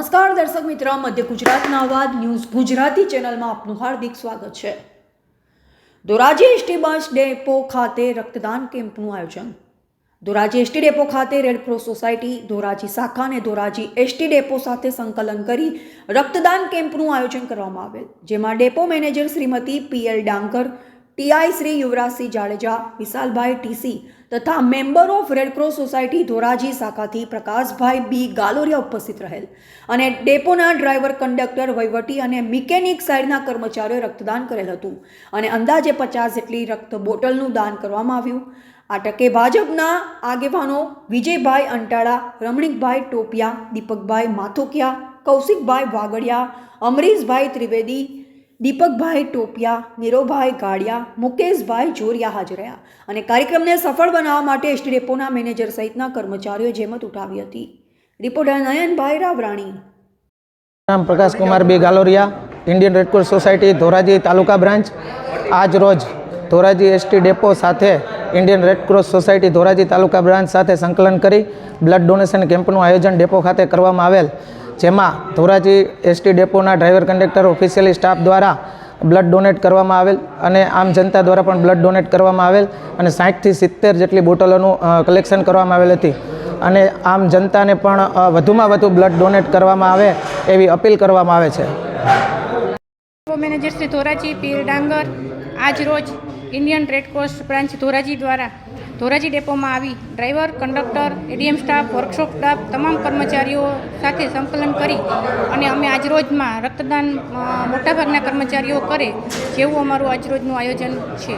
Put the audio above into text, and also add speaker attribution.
Speaker 1: નમસ્કાર દર્શક મિત્રો, મધ્ય ગુજરાતના અવાજ ન્યૂઝ ગુજરાતી ચેનલમાં આપનું હાર્દિક સ્વાગત છે। ધોરાજી એસટી બસ ડેપો ખાતે રક્તદાન કેમ્પનું આયોજન। ધોરાજી એસટી ડેપો ખાતે રેડક્રોસ સોસાયટી ધોરાજી શાખા અને ધોરાજી એસટી ડેપો સાથે સંકલન કરી રક્તદાન કેમ્પનું આયોજન કરવામાં આવેલ, જેમાં depot manager Shrimati PL Dangar, TI Shri Yuvrajsinh Jadeja, Vishalbhai TC તથા member of Red Cross society Dhoraji શાખાથી પ્રકાશભાઈ બી ગાલોરિયા ઉપસ્થિત રહેલ અને ડેપોના ડ્રાઈવર, કંડક્ટર, વહીવટી અને મિકેનિક સાઇડના કર્મચારીઓએ રક્તદાન કરેલ હતું અને અંદાજે 50 જેટલી રક્ત બોટલનું દાન કરવામાં આવ્યું। આ તકે ભાજપના આગેવાનો વિજયભાઈ અંટાળા, રમણીકભાઈ ટોપિયા, દીપકભાઈ માથોકિયા, કૌશિકભાઈ વાગડિયા, અમરીશભાઈ ત્રિવેદી, દીપકભાઈ ટોપિયા, નીરોભાઈ ગાડિયા, મુકેશભાઈ જોરિયા હાજર રહ્યા અને કાર્યક્રમને સફળ બનાવવા માટે એસટી ડેપોના મેનેજર સહિતના કર્મચારીઓએ જહેમત ઉઠાવી હતી। રિપોર્ટર નયનભાઈ રાવરાણી।
Speaker 2: નામ પ્રકાશ કુમાર બી Galoriya, Indian Red Cross society Dhoraji તાલુકા બ્રાન્ચ। આજ રોજ ધોરાજી એસટી ડેપો સાથે ઇન્ડિયન રેડક્રોસ સોસાયટી ધોરાજી તાલુકા બ્રાન્ચ સાથે સંકલન કરી બ્લડ ડોનેશન કેમ્પનું આયોજન ડેપો ખાતે કરવામાં આવેલ, જેમાં ધોરાજી એસટી ડેપોના ડ્રાઈવર, કંડક્ટર, ઓફિશિયલી સ્ટાફ દ્વારા બ્લડ ડોનેટ કરવામાં આવેલ અને આમ જનતા દ્વારા પણ બ્લડ ડોનેટ કરવામાં આવેલ અને 60 થી 70 જેટલી બોટલોનું કલેક્શન કરવામાં આવેલ હતી અને આમ જનતાને પણ વધુમાં વધુ બ્લડ ડોનેટ કરવામાં આવે એવી અપીલ કરવામાં આવે છે।
Speaker 3: મેનેજર શ્રી ધોરાજી પીએલ ડાંગર આજ રોજ ઇન્ડિયન રેડક્રોસ બ્રાન્ચ ધોરાજી દ્વારા ધોરાજી ડેપોમાં આવી driver, conductor, ADM staff, workshop staff તમામ કર્મચારીઓ સાથે સંકલન કરી અને અમે આજરોજમાં રક્તદાન મોટાભાગના કર્મચારીઓ કરે જેવું અમારું આજરોજનું આયોજન છે।